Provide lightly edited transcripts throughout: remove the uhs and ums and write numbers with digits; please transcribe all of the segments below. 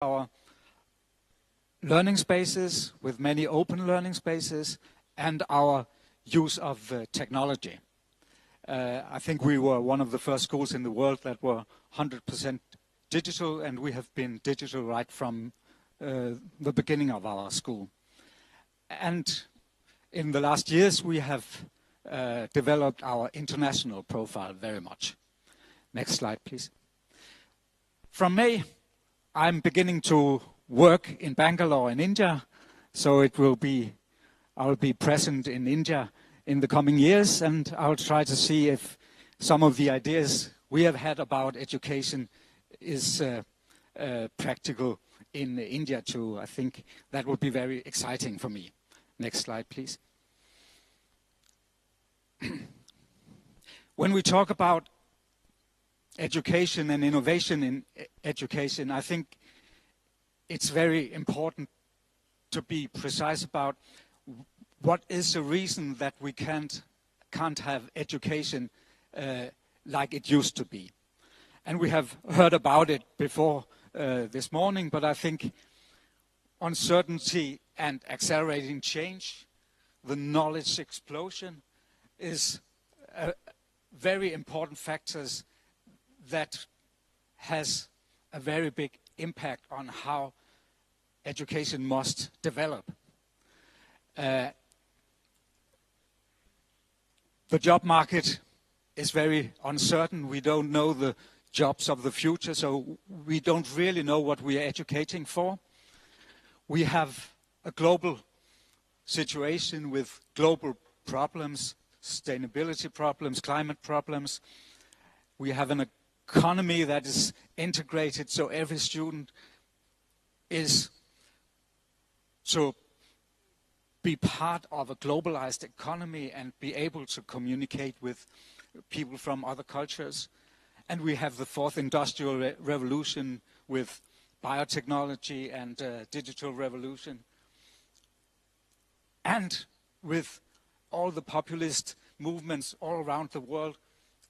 our learning spaces, with many open learning spaces, and our use of technology. I think we were one of the first schools in the world that were 100% digital, and we have been digital right from the beginning of our school. And in the last years, we have developed our international profile very much. Next slide, please. From May, I'm beginning to work in Bangalore in India, so I'll be present in India in the coming years, and I'll try to see if some of the ideas we have had about education is practical in India too. I think that would be very exciting for me. Next slide, please. When we talk about education and innovation in education, I think it's very important to be precise about what is the reason that we can't have education like it used to be. And we have heard about it before this morning, but I think uncertainty and accelerating change, the knowledge explosion, is very important factors that has a very big impact on how education must develop. The job market is very uncertain. We don't know the jobs of the future, so we don't really know what we are educating for. We have a global situation with global problems, sustainability problems, climate problems. We have an economy that is integrated, so every student is to be part of a globalized economy and be able to communicate with people from other cultures. And we have the fourth industrial revolution with biotechnology and digital revolution. And with all the populist movements all around the world,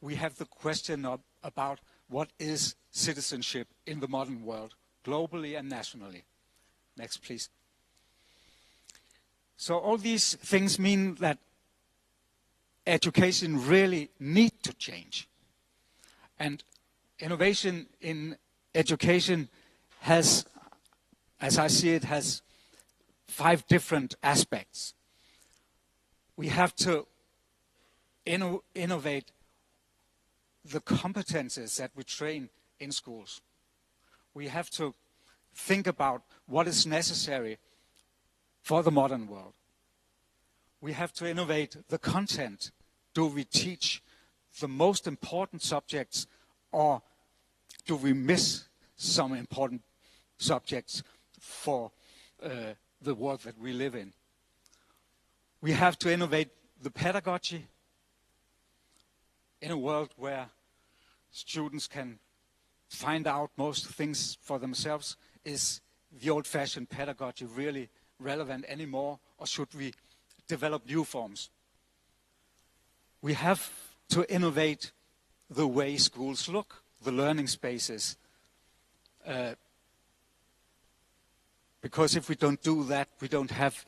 we have the question about what is citizenship in the modern world, globally and nationally. Next, please. So all these things mean that education really needs to change. And innovation in education has, as I see it, has 5 different aspects. We have to innovate the competences that we train in schools. We have to think about what is necessary for the modern world. We have to innovate the content. Do we teach the most important subjects, or do we miss some important subjects for the world that we live in? We have to innovate the pedagogy in a world where students can find out most things for themselves. Is the old-fashioned pedagogy really relevant anymore, or should we develop new forms? We have to innovate the way schools look, the learning spaces. Because if we don't do that, we don't have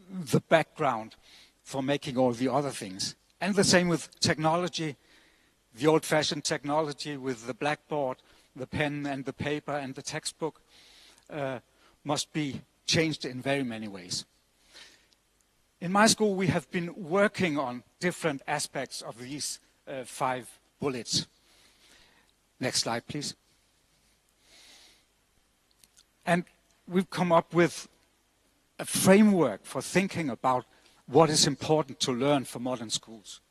the background for making all the other things. And the same with technology, the old-fashioned technology with the blackboard, the pen and the paper and the textbook must be changed in very many ways. In my school, we have been working on different aspects of these 5 bullets. Next slide, please. And we've come up with a framework for thinking about what is important to learn for modern schools.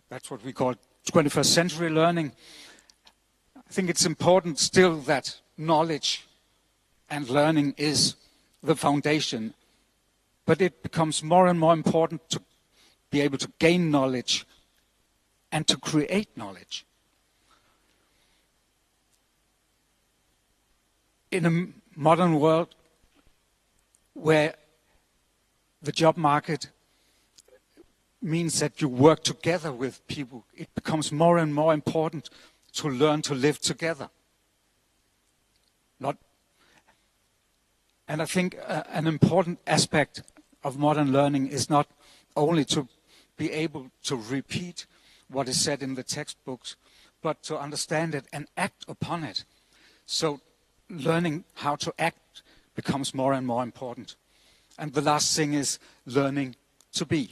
That's what we call 21st century learning. I think it's important still that knowledge and learning is the foundation, but it becomes more and more important to be able to gain knowledge and to create knowledge. In a modern world where the job market means that you work together with people, it becomes more and more important to learn to live together. And I think an important aspect of modern learning is not only to be able to repeat what is said in the textbooks, but to understand it and act upon it. So learning how to act becomes more and more important. And the last thing is learning to be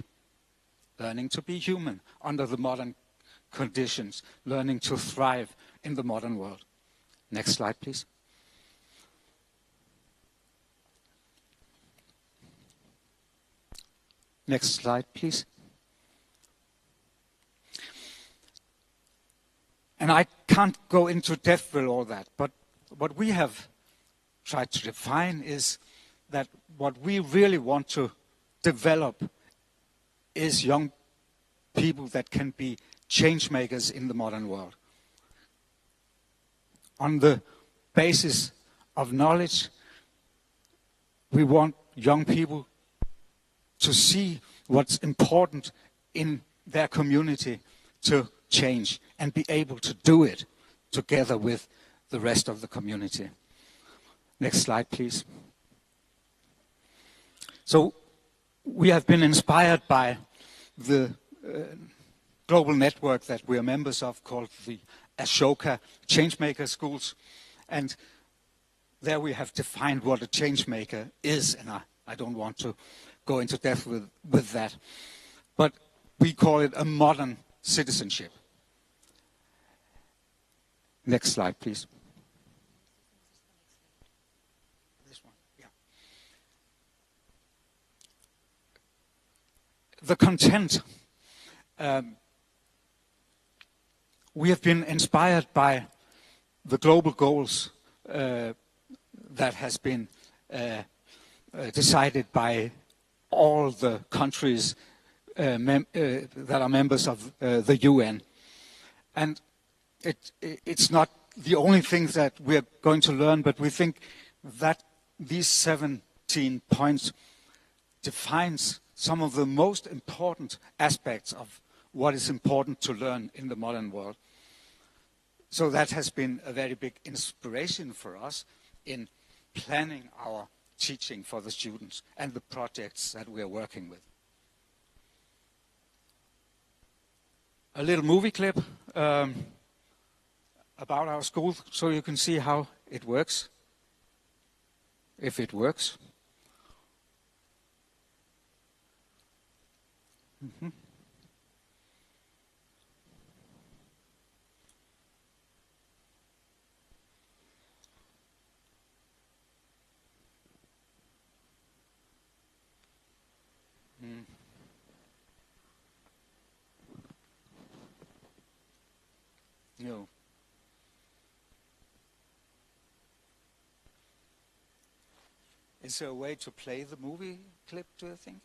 human under the modern conditions, learning to thrive in the modern world. Next slide, please. Next slide, please. And I can't go into depth with all that, but what we have tried to define is that what we really want to develop is young people that can be change makers in the modern world. On the basis of knowledge, we want young people to see what's important in their community to change and be able to do it together with the rest of the community. Next slide, please. So we have been inspired by the global network that we are members of called the Ashoka Changemaker Schools. And there we have defined what a changemaker is, and I don't want to go into depth with that. But we call it a modern citizenship. Next slide, please. This one, yeah. The content. We have been inspired by the global goals that has been decided by all the countries that are members of the UN. And it's not the only thing that we're going to learn, but we think that these 17 points defines some of the most important aspects of what is important to learn in the modern world. So that has been a very big inspiration for us in planning our teaching for the students and the projects that we are working with. A little movie clip about our school so you can see how it works, if it works. Mm-hmm. No. Is there a way to play the movie clip, do you think?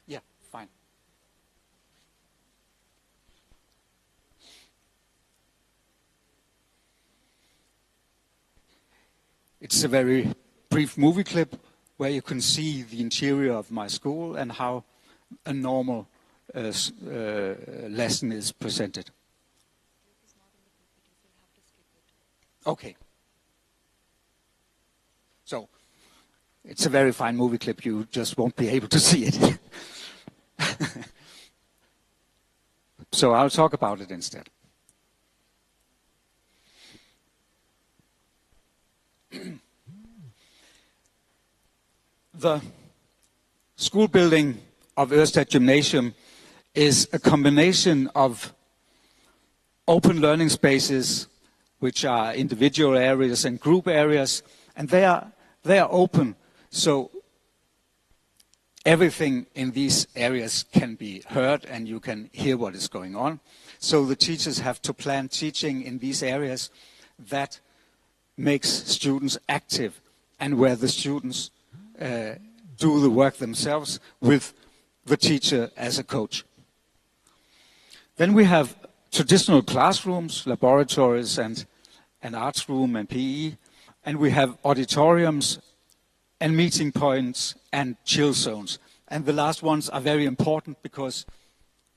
Yeah, fine. It's a very brief movie clip where you can see the interior of my school and how a normal lesson is presented. Okay. So, it's a very fine movie clip, you just won't be able to see it. So I'll talk about it instead. The school building of Orestad Gymnasium is a combination of open learning spaces, which are individual areas and group areas, and they are open, so everything in these areas can be heard and you can hear what is going on. So the teachers have to plan teaching in these areas that makes students active and where the students do the work themselves with the teacher as a coach. Then we have traditional classrooms, laboratories and an arts room and PE, and we have auditoriums and meeting points and chill zones. And the last ones are very important because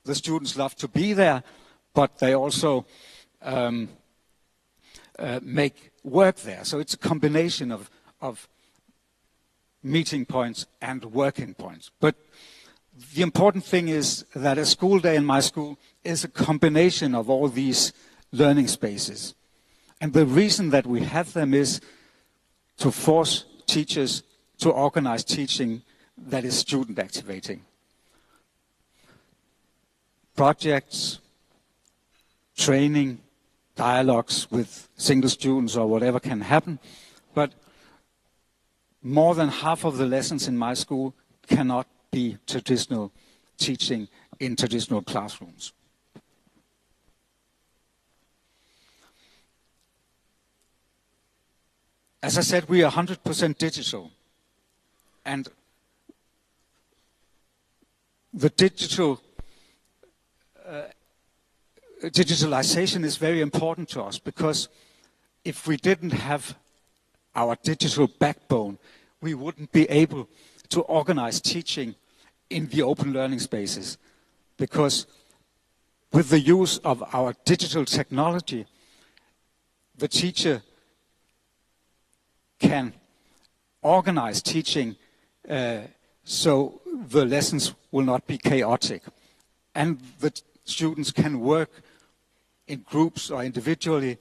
the students love to be there, but they also make work there. So it's a combination of meeting points and working points. But the important thing is that a school day in my school is a combination of all these learning spaces. And the reason that we have them is to force teachers to organize teaching that is student activating. Projects, training, dialogues with single students or whatever can happen, but more than half of the lessons in my school cannot be traditional teaching in traditional classrooms. As I said, we are 100% digital, and the digitalization is very important to us, because if we didn't have our digital backbone, we wouldn't be able to organize teaching in the open learning spaces. Because with the use of our digital technology, the teacher can organize teaching so the lessons will not be chaotic. And the students can work in groups or individually,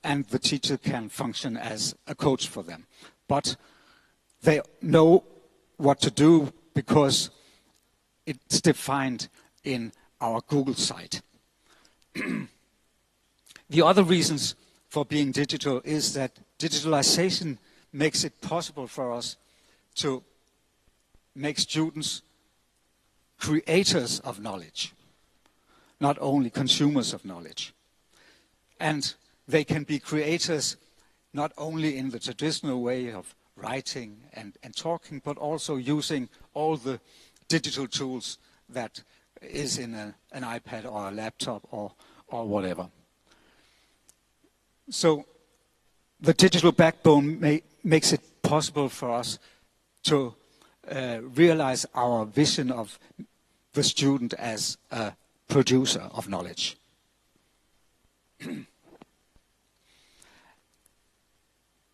and the teacher can function as a coach for them. But they know what to do because it's defined in our Google site. The other reasons for being digital is that digitalization makes it possible for us to make students creators of knowledge, not only consumers of knowledge. And they can be creators not only in the traditional way of writing and talking, but also using all the digital tools that is in an iPad or a laptop or whatever. So the digital backbone makes it possible for us to realize our vision of the student as a producer of knowledge.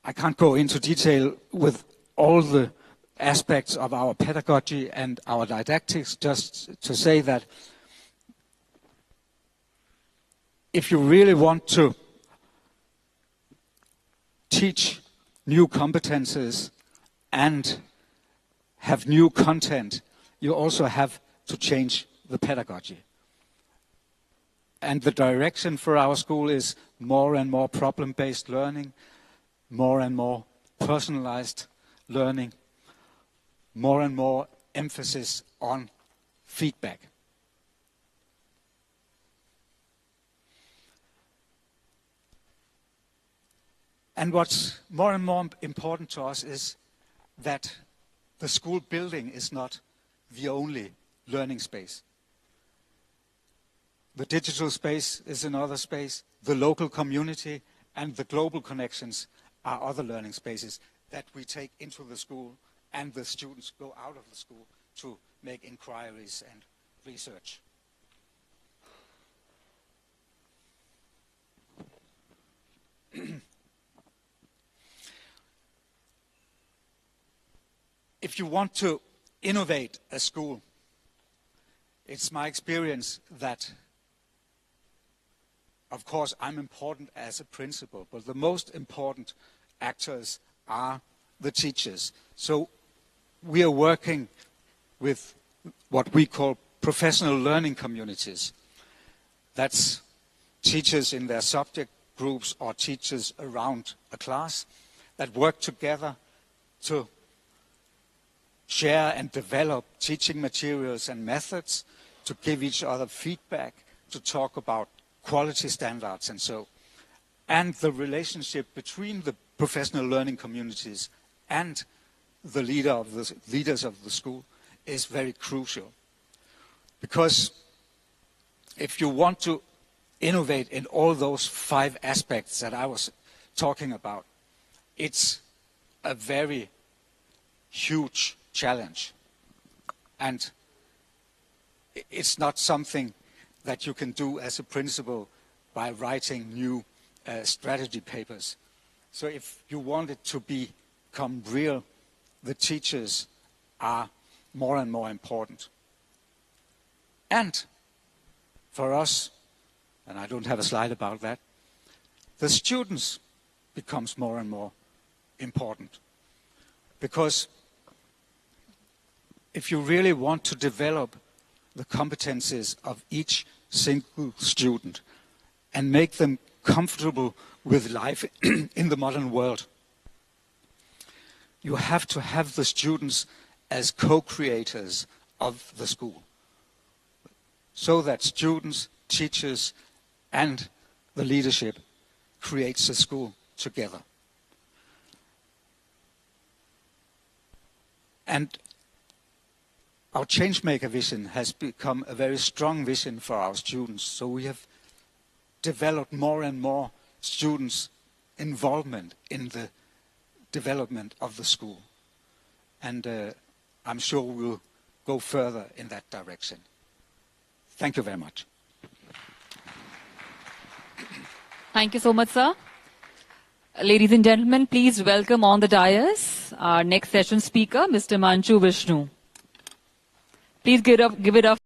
I can't go into detail with all the aspects of our pedagogy and our didactics, just to say that if you really want to teach new competences and have new content, you also have to change the pedagogy. And the direction for our school is more and more problem-based learning, more and more personalized learning, more and more emphasis on feedback. And what's more and more important to us is that the school building is not the only learning space. The digital space is another space, the local community and the global connections are other learning spaces that we take into the school, and the students go out of the school to make inquiries and research. If you want to innovate a school, it's my experience that, of course, I'm important as a principal, but the most important actors are the teachers. So we are working with what we call professional learning communities. That's teachers in their subject groups or teachers around a class that work together to share and develop teaching materials and methods, to give each other feedback, to talk about quality standards and so. And the relationship between the professional learning communities and the leaders of the school is very crucial. Because if you want to innovate in all those 5 aspects that I was talking about, it's a very huge challenge. And it's not something that you can do as a principal by writing new strategy papers. So if you want it to become real, the teachers are more and more important. And for us, and I don't have a slide about that, the students becomes more and more important. Because if you really want to develop the competencies of each single student and make them comfortable with life in the modern world, you have to have the students as co-creators of the school, so that students, teachers, and the leadership creates a school together. And our Changemaker vision has become a very strong vision for our students. So we have developed more and more students' involvement in the development of the school. And I'm sure we'll go further in that direction. Thank you very much. Thank you so much, sir. Ladies and gentlemen, please welcome on the dais our next session speaker, Mr. Manchu Vishnu. Please give it up